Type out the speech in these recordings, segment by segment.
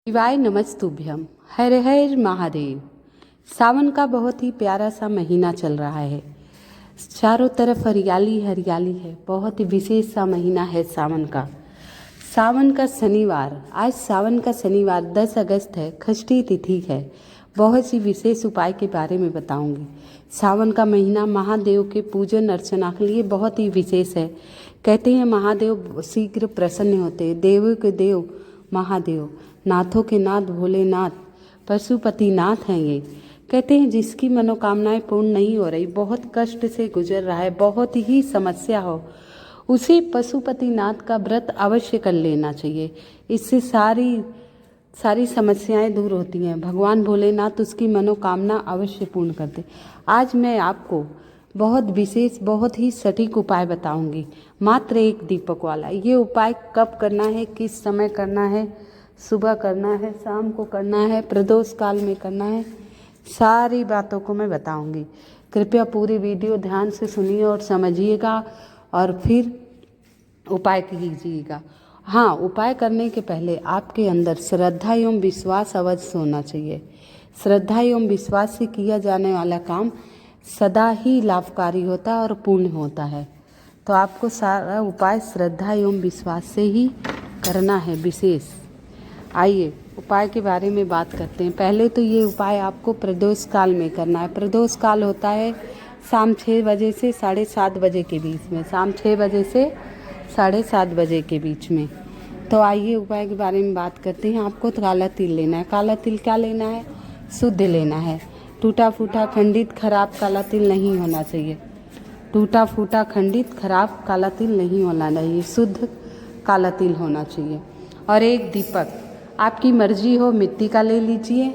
शिवाय नमस्तुभ्यम। हर हर महादेव। सावन का बहुत ही प्यारा सा महीना चल रहा है। चारों तरफ हरियाली हरियाली है। बहुत ही विशेष सा महीना है सावन का। सावन का शनिवार, आज सावन का शनिवार 10 अगस्त है, षष्ठी तिथि है। बहुत सी विशेष उपाय के बारे में बताऊंगी। सावन का महीना महादेव के पूजन अर्चना के लिए बहुत ही विशेष है। कहते हैं महादेव शीघ्र प्रसन्न होते, देवों के देव महादेव, नाथों के नाथ भोलेनाथ, पशुपति नाथ हैं ये। कहते हैं जिसकी मनोकामनाएं पूर्ण नहीं हो रही, बहुत कष्ट से गुजर रहा है, बहुत ही समस्या हो, उसी पशुपति नाथ का व्रत अवश्य कर लेना चाहिए। इससे सारी समस्याएं दूर होती हैं। भगवान भोलेनाथ उसकी मनोकामना अवश्य पूर्ण करते। आज मैं आपको बहुत विशेष, बहुत ही सटीक उपाय बताऊंगी, मात्र एक दीपक वाला। ये उपाय कब करना है, किस समय करना है, सुबह करना है, शाम को करना है, प्रदोष काल में करना है, सारी बातों को मैं बताऊंगी। कृपया पूरी वीडियो ध्यान से सुनिए और समझिएगा और फिर उपाय कीजिएगा। हाँ, उपाय करने के पहले आपके अंदर श्रद्धा एवं विश्वास अवश्य होना चाहिए। श्रद्धा एवं विश्वास से किया जाने वाला काम सदा ही लाभकारी होता है और पूर्ण होता है। तो आपको सारा उपाय श्रद्धा एवं विश्वास से ही करना है विशेष। आइए उपाय के बारे में बात करते हैं। पहले तो ये उपाय आपको प्रदोष काल में करना है। प्रदोष काल होता है शाम 6 बजे से 7:30 बजे के बीच में, शाम 6 बजे से 7:30 बजे के बीच में। तो आइए उपाय के बारे में बात करते हैं। आपको तो काला तिल लेना है। काला तिल क्या लेना है? शुद्ध लेना है। टूटा फूटा खंडित खराब काला तिल नहीं होना चाहिए। टूटा फूटा खंडित खराब काला तिल नहीं होना चाहिए, शुद्ध काला तिल होना चाहिए। और एक दीपक, आपकी मर्जी हो मिट्टी का ले लीजिए,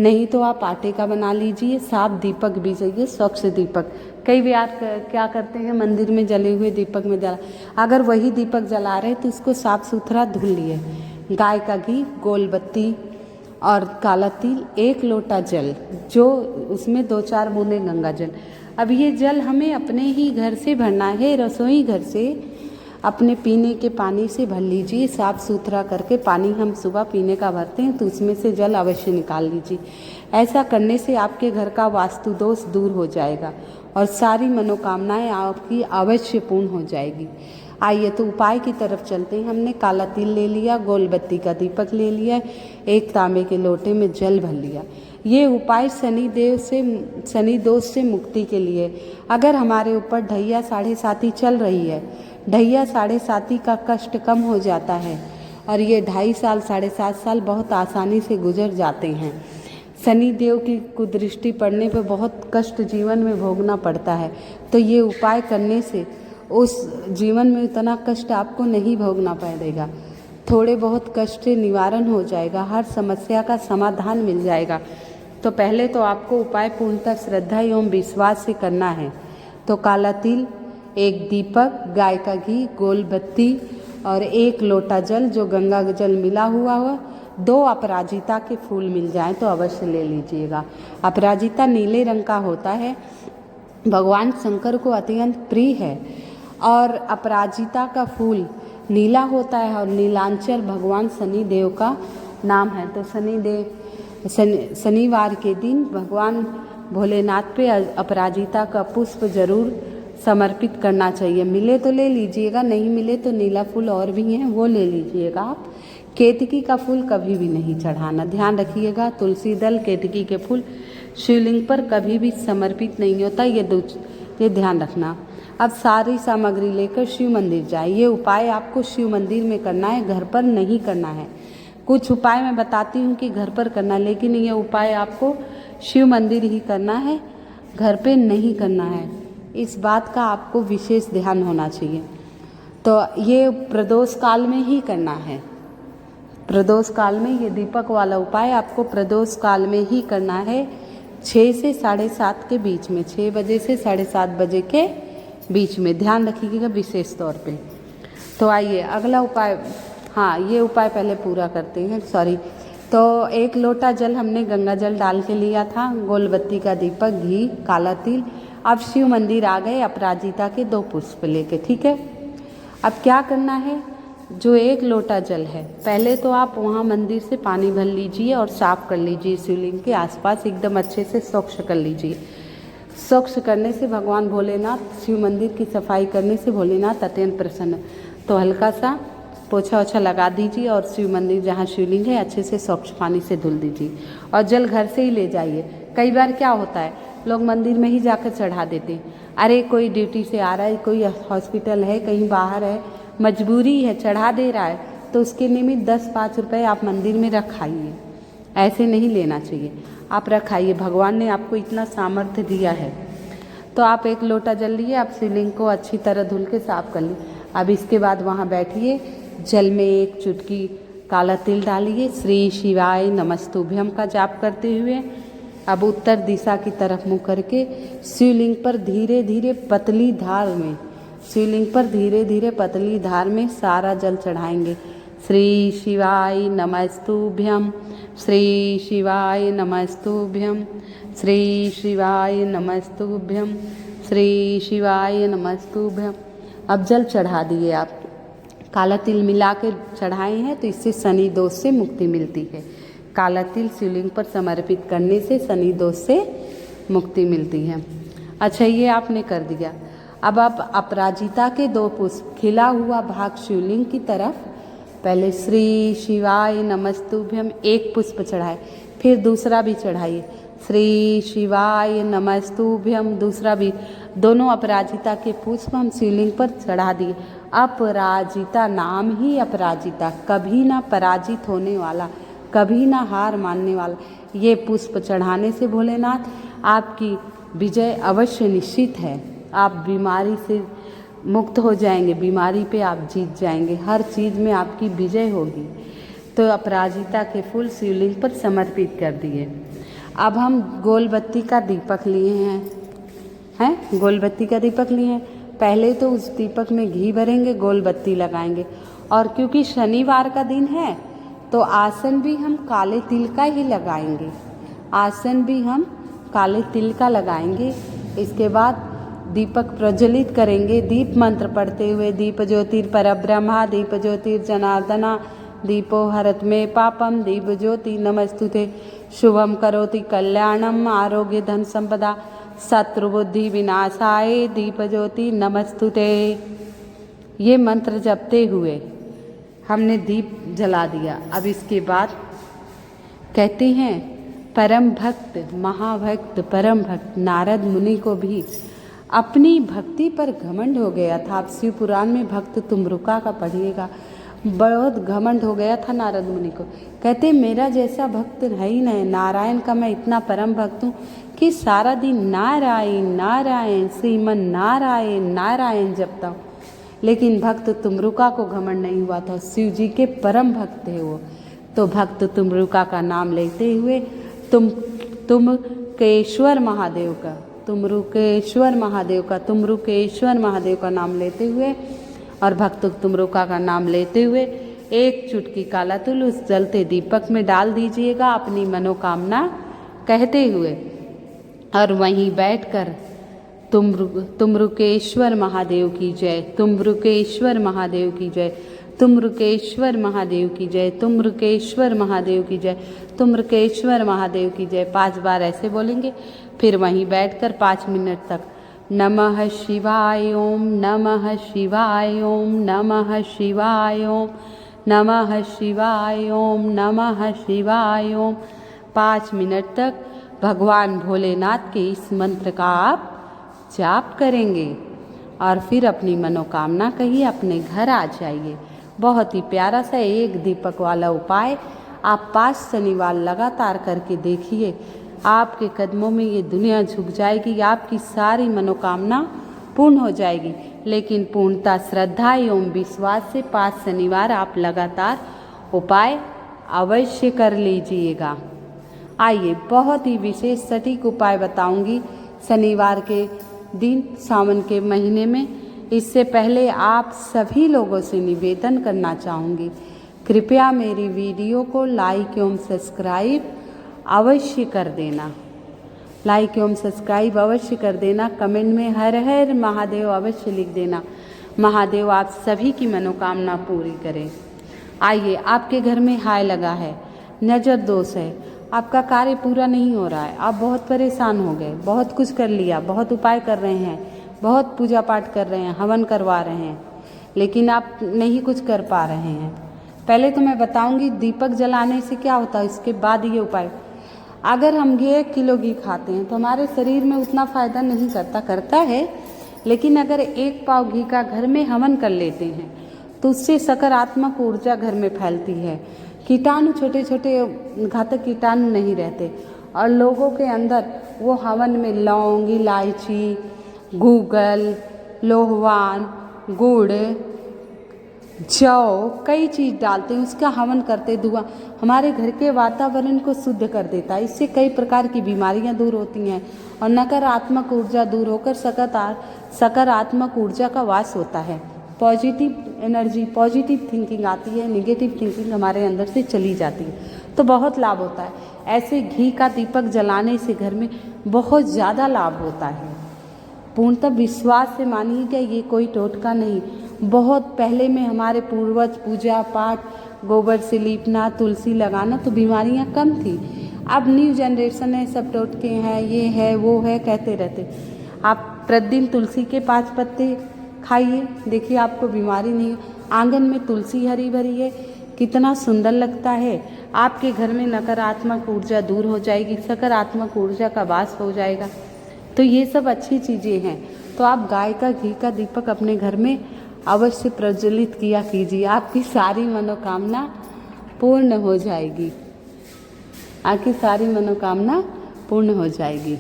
नहीं तो आप आटे का बना लीजिए। साफ दीपक भी चाहिए, स्वच्छ दीपक। कई बार क्या करते हैं, मंदिर में जले हुए दीपक में जला, अगर वही दीपक जला रहे तो उसको साफ सुथरा धुल लिए। गाय का घी, गोल बत्ती और काला तिल, 1 लोटा जल, जो उसमें 2-4 बूंदे गंगा जल। अब ये जल हमें अपने ही घर से भरना है, रसोई घर से अपने पीने के पानी से भर लीजिए। साफ़ सुथरा करके पानी हम सुबह पीने का भरते हैं तो उसमें से जल अवश्य निकाल लीजिए। ऐसा करने से आपके घर का वास्तु दोष दूर हो जाएगा और सारी मनोकामनाएं आपकी अवश्य पूर्ण हो जाएगी। आइए तो उपाय की तरफ चलते हैं। हमने काला तिल ले लिया, गोल बत्ती का दीपक ले लिया, 1 तांबे के लोटे में जल भर लिया। ये उपाय शनि दोष से मुक्ति के लिए। अगर हमारे ऊपर ढैया 7.5 चल रही है, ढैया 7.5 का कष्ट कम हो जाता है और ये 2.5 साल 7.5 साल बहुत आसानी से गुजर जाते हैं। शनि देव की कुदृष्टि पड़ने पर बहुत कष्ट जीवन में भोगना पड़ता है, तो ये उपाय करने से उस जीवन में उतना कष्ट आपको नहीं भोगना पड़ेगा। थोड़े बहुत कष्ट से निवारण हो जाएगा, हर समस्या का समाधान मिल जाएगा। तो पहले तो आपको उपाय पूर्णतः श्रद्धा एवं विश्वास से करना है। तो काला तिल, 1 दीपक, गाय का घी, गोल बत्ती और 1 लोटा जल जो गंगा जल मिला हुआ हो, 2 अपराजिता के फूल मिल जाएं तो अवश्य ले लीजिएगा। अपराजिता नीले रंग का होता है, भगवान शंकर को अत्यंत प्रिय है। और अपराजिता का फूल नीला होता है और नीलांचल भगवान शनि देव का नाम है। तो शनिवार के दिन भगवान भोलेनाथ पे अपराजिता का पुष्प जरूर समर्पित करना चाहिए। मिले तो ले लीजिएगा, नहीं मिले तो नीला फूल और भी हैं वो ले लीजिएगा आप। केतकी का फूल कभी भी नहीं चढ़ाना, ध्यान रखिएगा। तुलसी दल, केतकी के फूल शिवलिंग पर कभी भी समर्पित नहीं होता, ये ध्यान रखना। अब सारी सामग्री लेकर शिव मंदिर जाए। ये उपाय आपको शिव मंदिर में करना है, घर पर नहीं करना है। कुछ उपाय मैं बताती हूँ कि घर पर करना, लेकिन ये उपाय आपको शिव मंदिर ही करना है, घर पे नहीं करना है। इस बात का आपको विशेष ध्यान होना चाहिए। तो ये प्रदोष काल में ही करना है। प्रदोष काल में ये दीपक वाला उपाय आपको प्रदोष काल में ही करना है, 6 से 7:30 के बीच में, 6 बजे से 7:30 बजे के बीच में, ध्यान रखिएगा विशेष तौर पे। तो आइए अगला उपाय, हाँ ये उपाय पहले पूरा करते हैं, सॉरी। तो 1 लोटा जल हमने गंगा जल डाल के लिया था, गोल बत्ती का दीपक, घी, काला तिल। अब शिव मंदिर आ गए अपराजिता के 2 पुष्प लेके, ठीक है। अब क्या करना है, जो 1 लोटा जल है, पहले तो आप वहाँ मंदिर से पानी भर लीजिए और साफ़ कर लीजिए, शिवलिंग के आसपास एकदम अच्छे से स्वच्छ कर लीजिए। स्वच्छ करने से भगवान भोलेनाथ, शिव मंदिर की सफाई करने से भोलेनाथ अत्यंत प्रसन्न। तो हल्का सा पोछा ओछा लगा दीजिए और शिव मंदिर जहाँ शिवलिंग है अच्छे से स्वच्छ पानी से धुल दीजिए और जल घर से ही ले जाइए। कई बार क्या होता है, लोग मंदिर में ही जाकर चढ़ा देते हैं। अरे कोई ड्यूटी से आ रहा है, कोई हॉस्पिटल है, कहीं बाहर है, मजबूरी है, चढ़ा दे रहा है, तो उसके निमित्त 10-5 रुपये आप मंदिर में रखाइए। ऐसे नहीं लेना चाहिए, आप रखाइए। भगवान ने आपको इतना सामर्थ्य दिया है। तो आप 1 लोटा जल लिए, आप शिवलिंग को अच्छी तरह धुल के साफ कर ली। अब इसके बाद वहाँ बैठिए, जल में 1 चुटकी काला तिल डालिए, श्री शिवाय नमस्तुभ्यम का जाप करते हुए अब उत्तर दिशा की तरफ मुँह करके शिवलिंग पर धीरे धीरे पतली धार में, शिवलिंग पर धीरे धीरे पतली धार में सारा जल चढ़ाएंगे। श्री शिवाय नमस्तुभ्यम, श्री शिवाय नमस्तुभ्यम, श्री शिवाय नमस्तुभ्यम, श्री शिवाय नमस्तुभ्यम। अब जल चढ़ा दिए आप। काला तिल मिला के चढ़ाए हैं तो इससे शनि दोष से मुक्ति मिलती है। काला तिल शिवलिंग पर समर्पित करने से शनि दोष से मुक्ति मिलती है। अच्छा, ये आपने कर दिया। अब आप अपराजिता के 2 पुष्प खिला हुआ भाग शिवलिंग की तरफ, पहले श्री शिवाय नमस्तुभ्यम 1 पुष्प चढ़ाए, फिर दूसरा भी चढ़ाइए, श्री शिवाय नमस्तुभ्यम दूसरा भी। दोनों अपराजिता के पुष्प हम शिवलिंग पर चढ़ा दिए। अपराजिता, नाम ही अपराजिता, कभी ना पराजित होने वाला, कभी ना हार मानने वाला। ये पुष्प चढ़ाने से भोलेनाथ आपकी विजय अवश्य निश्चित है। आप बीमारी से मुक्त हो जाएंगे, बीमारी पे आप जीत जाएंगे, हर चीज़ में आपकी विजय होगी। तो अपराजिता के फूल शिवलिंग पर समर्पित कर दिए। अब हम गोलबत्ती का दीपक लिए हैं गोलबत्ती का दीपक लिए हैं। पहले तो उस दीपक में घी भरेंगे, गोलबत्ती लगाएंगे। और क्योंकि शनिवार का दिन है तो आसन भी हम काले तिल का ही लगाएंगे, आसन भी हम काले तिल का लगाएंगे। इसके बाद दीपक प्रज्वलित करेंगे, दीप मंत्र पढ़ते हुए, दीप ज्योतिर परब्रह्मा, दीप ज्योतिर जनार्दना, दीपो हरत में पापम, दीप ज्योति नमस्तुते, शुभम करोति कल्याणम, आरोग्य धन संपदा, शत्रु बुद्धि विनाशाय, दीप ज्योति नमस्तुते। ये मंत्र जपते हुए हमने दीप जला दिया। अब इसके बाद कहते हैं परम भक्त, महाभक्त, परम भक्त नारद मुनि को भी अपनी भक्ति पर घमंड हो गया था। आप शिव पुराण में भक्त तुमरुका का पढ़िएगा, बहुत घमंड हो गया था नारद मुनि को। कहते मेरा जैसा भक्त है ही नहीं, नारायण का मैं इतना परम भक्त हूँ कि सारा दिन नारायण नारायण श्रीमन नारायण नारायण जपता हूँ। लेकिन भक्त तुमरुका को घमंड नहीं हुआ था, शिव जी के परम भक्त थे वो। तो भक्त तुमरुका का नाम लेते हुए तुमरुकेश्वर महादेव का, तुमरुकेश्वर महादेव का नाम लेते हुए और भक्त तुमरुका का नाम लेते हुए 1 चुटकी काला तिल उस जलते दीपक में डाल दीजिएगा अपनी मनोकामना कहते हुए। और वहीं बैठकर तुमरुकेश्वर महादेव की जय, तुमरुकेश्वर महादेव की जय, तुमरुकेश्वर महादेव की जय, तुमरुकेश्वर महादेव की जय, तुमरुकेश्वर महादेव की जय 5 बार ऐसे बोलेंगे। फिर वहीं बैठकर 5 मिनट तक नमः शिवाय ओम, नमः शिवाय ओम, नमः शिवाय ओम, नमः शिवाय ओम, नमः शिवाय ओम 5 मिनट तक भगवान भोलेनाथ के इस मंत्र का आप जाप करेंगे और फिर अपनी मनोकामना कहिए, अपने घर आ जाइए। बहुत ही प्यारा सा 1 दीपक वाला उपाय आप 5 शनिवार लगातार करके देखिए। आपके कदमों में ये दुनिया झुक जाएगी, आपकी सारी मनोकामना पूर्ण हो जाएगी। लेकिन पूर्णता श्रद्धा एवं विश्वास से 5 शनिवार आप लगातार उपाय अवश्य कर लीजिएगा। आइए बहुत ही विशेष सटीक उपाय बताऊंगी शनिवार के दिन सावन के महीने में। इससे पहले आप सभी लोगों से निवेदन करना चाहूँगी, कृपया मेरी वीडियो को लाइक एवं सब्सक्राइब अवश्य कर देना, लाइक एवं सब्सक्राइब अवश्य कर देना। कमेंट में हर हर महादेव अवश्य लिख देना। महादेव आप सभी की मनोकामना पूरी करें। आइए, आपके घर में हाय लगा है, नज़र दोष है, आपका कार्य पूरा नहीं हो रहा है, आप बहुत परेशान हो गए, बहुत कुछ कर लिया, बहुत उपाय कर रहे हैं, बहुत पूजा पाठ कर रहे हैं, हवन करवा रहे हैं, लेकिन आप नहीं कुछ कर पा रहे हैं। पहले तो मैं बताऊंगी दीपक जलाने से क्या होता है, इसके बाद ये उपाय। अगर हम 1 किलो घी खाते हैं तो हमारे शरीर में उतना फ़ायदा नहीं करता है, लेकिन अगर 1 पाव घी का घर में हवन कर लेते हैं तो उससे सकारात्मक ऊर्जा घर में फैलती है। कीटाणु, छोटे छोटे घातक कीटाणु नहीं रहते और लोगों के अंदर वो हवन में लौंग, इलायची, गूगल, लोहवान, गुड़, जौ, कई चीज़ डालते हैं, उसका हवन करते धुआं हमारे घर के वातावरण को शुद्ध कर देता है। इससे कई प्रकार की बीमारियां दूर होती हैं और नकारात्मक ऊर्जा दूर होकर सकारात्मक ऊर्जा का वास होता है। पॉजिटिव एनर्जी, पॉजिटिव थिंकिंग आती है, नेगेटिव थिंकिंग हमारे अंदर से चली जाती है, तो बहुत लाभ होता है। ऐसे घी का दीपक जलाने से घर में बहुत ज़्यादा लाभ होता है। पूर्णतः विश्वास से मानिएगा, ये कोई टोटका नहीं। बहुत पहले में हमारे पूर्वज पूजा पाठ, गोबर से लीपना, तुलसी लगाना, तो बीमारियां कम थी। अब न्यू जनरेशन है, सब टोटके हैं, ये है वो है कहते रहते। आप प्रतिदिन तुलसी के 5 पत्ते खाइए, देखिए आपको बीमारी नहीं। आंगन में तुलसी हरी भरी है, कितना सुंदर लगता है। आपके घर में नकारात्मक ऊर्जा दूर हो जाएगी, सकारात्मक ऊर्जा का वास हो जाएगा। तो ये सब अच्छी चीज़ें हैं। तो आप गाय का घी का दीपक अपने घर में अवश्य प्रज्वलित किया कीजिए, आपकी सारी मनोकामना पूर्ण हो जाएगी, आपकी सारी मनोकामना पूर्ण हो जाएगी।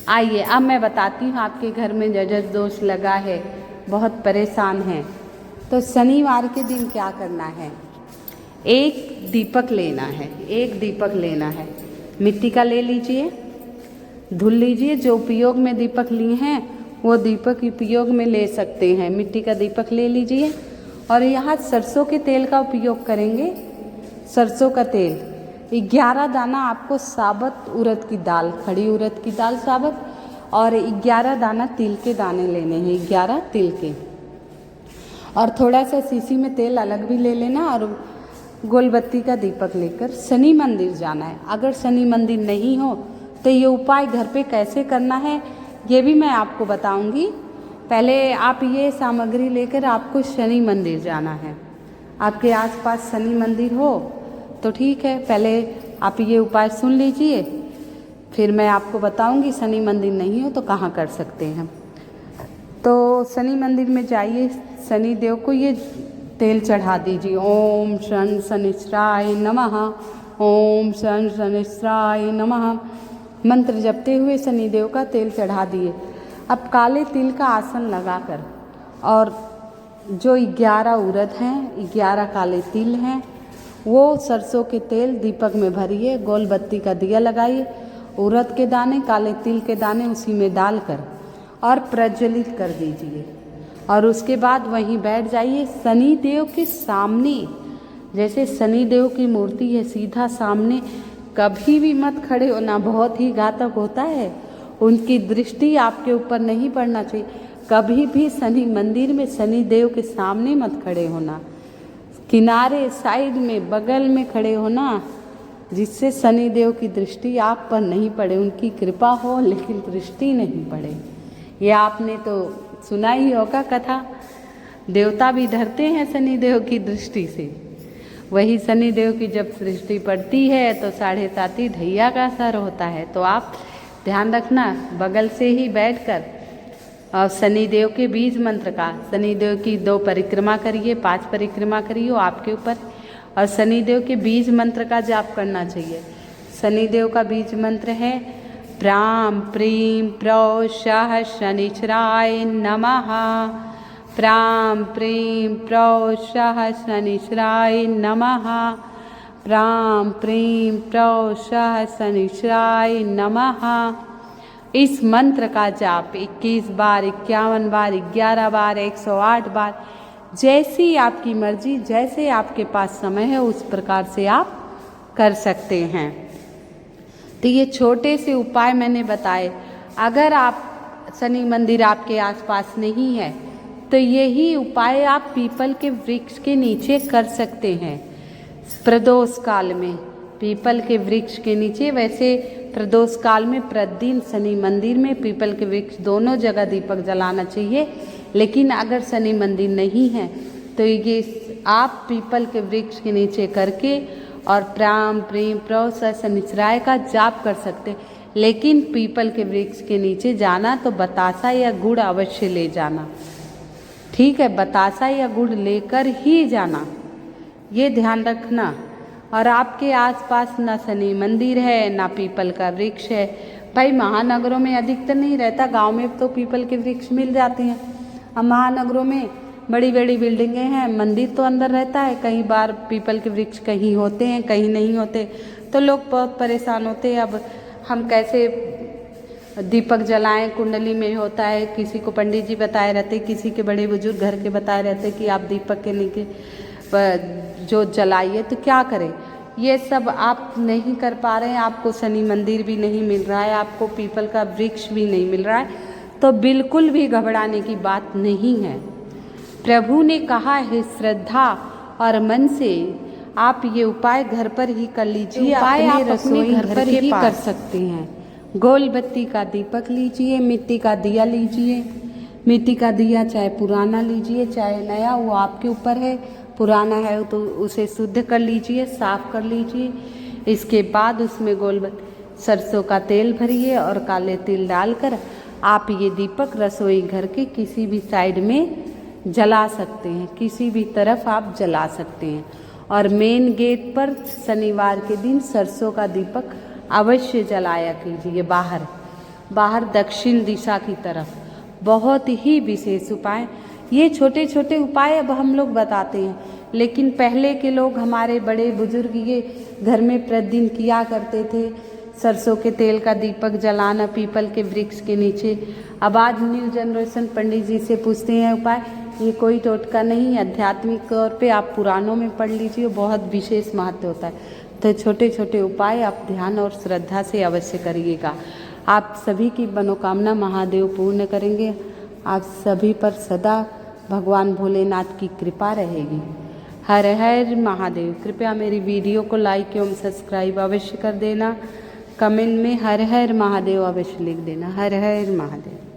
आइए, अब मैं बताती हूँ, आपके घर में नजर दोष लगा है, बहुत परेशान हैं, तो शनिवार के दिन क्या करना है। एक दीपक लेना है, एक दीपक लेना है, मिट्टी का ले लीजिए, धुल लीजिए। जो उपयोग में दीपक लिए हैं वो दीपक उपयोग में ले सकते हैं। मिट्टी का दीपक ले लीजिए और यहाँ सरसों के तेल का उपयोग करेंगे। सरसों का तेल 11 दाना आपको साबुत उड़द की दाल, खड़ी उड़द की दाल साबुत, और 11 दाना तिल के दाने लेने हैं, 11 तिल के। और थोड़ा सा शीशी में तेल अलग भी ले लेना और गोलबत्ती का दीपक लेकर शनि मंदिर जाना है। अगर शनि मंदिर नहीं हो तो ये उपाय घर पे कैसे करना है ये भी मैं आपको बताऊंगी। पहले आप ये सामग्री लेकर आपको शनि मंदिर जाना है। आपके आसपास शनि मंदिर हो तो ठीक है, पहले आप ये उपाय सुन लीजिए, फिर मैं आपको बताऊंगी। शनि मंदिर नहीं हो तो कहाँ कर सकते हैं। तो शनि मंदिर में जाइए, शनि देव को ये तेल चढ़ा दीजिए। ओम शं शनिश्चराय नमः, ओम शं शनिश्चराय नमः मंत्र जपते हुए शनिदेव का तेल चढ़ा दिए। अब काले तिल का आसन लगाकर और जो 11 उड़द हैं, 11 काले तिल हैं, वो सरसों के तेल दीपक में भरिए, गोल बत्ती का दिया लगाइए, उड़द के दाने, काले तिल के दाने उसी में डालकर और प्रज्वलित कर दीजिए। और उसके बाद वहीं बैठ जाइए शनि देव के सामने। जैसे शनि देव की मूर्ति है सीधा सामने, कभी भी मत खड़े होना, बहुत ही घातक होता है। उनकी दृष्टि आपके ऊपर नहीं पड़ना चाहिए। कभी भी शनि मंदिर में शनि देव के सामने मत खड़े होना, किनारे, साइड में, बगल में खड़े होना, जिससे शनि देव की दृष्टि आप पर नहीं पड़े। उनकी कृपा हो लेकिन दृष्टि नहीं पड़े। ये आपने तो सुना ही होगा कथा, देवता भी डरते हैं शनि देव की दृष्टि से। वही शनि देव की जब दृष्टि पड़ती है तो 7.5 ढैया का असर होता है। तो आप ध्यान रखना, बगल से ही बैठकर और शनि देव के बीज मंत्र का, शनि देव की 2 परिक्रमा करिए, 5 परिक्रमा करिए आपके ऊपर, और शनि देव के बीज मंत्र का जाप करना चाहिए। शनि देव का बीज मंत्र है प्राम प्रीम प्रौ शाह शनिश्चराय नमः, प्राम प्रीम प्रौ शाह शनिश्चराय नमः, प्राम प्रीम प्रौ शाह शनिश्चराय नमः। इस मंत्र का जाप 21 बार, 51 बार, 11 बार, 108 बार, जैसी आपकी मर्जी, जैसे आपके पास समय है उस प्रकार से आप कर सकते हैं। तो ये छोटे से उपाय मैंने बताए। अगर आप शनि मंदिर आपके आसपास नहीं है तो यही उपाय आप पीपल के वृक्ष के नीचे कर सकते हैं प्रदोष काल में। पीपल के वृक्ष के नीचे, वैसे प्रदोष काल में प्रतिदिन शनि मंदिर में पीपल के वृक्ष दोनों जगह दीपक जलाना चाहिए। लेकिन अगर शनि मंदिर नहीं है तो ये आप पीपल के वृक्ष के नीचे करके और प्राम प्रेम प्रव शनिचराय का जाप कर सकते। लेकिन पीपल के वृक्ष के नीचे जाना तो बतासा या गुड़ अवश्य ले जाना, ठीक है, बतासा या गुड़ लेकर ही जाना, ये ध्यान रखना। और आपके आसपास ना शनि मंदिर है ना पीपल का वृक्ष है। भाई महानगरों में अधिकतर नहीं रहता, गांव में तो पीपल के वृक्ष मिल जाते हैं। अब महानगरों में बड़ी बड़ी बिल्डिंगें हैं, मंदिर तो अंदर रहता है, कई बार पीपल के वृक्ष कहीं होते हैं कहीं नहीं होते, तो लोग बहुत परेशान होते हैं। अब हम कैसे दीपक जलाएं, कुंडली में होता है, किसी को पंडित जी बताए रहते, किसी के बड़े बुजुर्ग घर के बताए रहते कि आप दीपक के नीचे जो जलाइए, तो क्या करें। ये सब आप नहीं कर पा रहे हैं, आपको शनि मंदिर भी नहीं मिल रहा है, आपको पीपल का वृक्ष भी नहीं मिल रहा है, तो बिल्कुल भी घबराने की बात नहीं है। प्रभु ने कहा है श्रद्धा और मन से आप ये उपाय घर पर ही कर लीजिए। उपाय आप अपने घर पर ही कर सकते हैं। गोल बत्ती का दीपक लीजिए, मिट्टी का दिया लीजिए, मिट्टी का दिया चाहे पुराना लीजिए चाहे नया, वो आपके ऊपर है। पुराना है तो उसे शुद्ध कर लीजिए, साफ कर लीजिए। इसके बाद उसमें सरसों का तेल भरिए और काले तिल डालकर आप ये दीपक रसोई घर के किसी भी साइड में जला सकते हैं, किसी भी तरफ आप जला सकते हैं। और मेन गेट पर शनिवार के दिन सरसों का दीपक अवश्य जलाया कीजिए, बाहर दक्षिण दिशा की तरफ। बहुत ही विशेष उपाय, ये छोटे छोटे उपाय अब हम लोग बताते हैं, लेकिन पहले के लोग, हमारे बड़े बुजुर्ग, ये घर में प्रतिदिन किया करते थे। सरसों के तेल का दीपक जलाना पीपल के वृक्ष के नीचे। अब आज न्यू जनरेशन पंडित जी से पूछते हैं उपाय, ये कोई टोटका नहीं, आध्यात्मिक तौर पे आप पुराणों में पढ़ लीजिए, बहुत विशेष महत्व होता है। तो छोटे छोटे उपाय आप ध्यान और श्रद्धा से अवश्य करिएगा। आप सभी की मनोकामना महादेव पूर्ण करेंगे। आप सभी पर सदा भगवान भोलेनाथ की कृपा रहेगी। हर हर महादेव। कृपया मेरी वीडियो को लाइक एवं सब्सक्राइब अवश्य कर देना। कमेंट में हर हर महादेव अवश्य लिख देना। हर हर महादेव।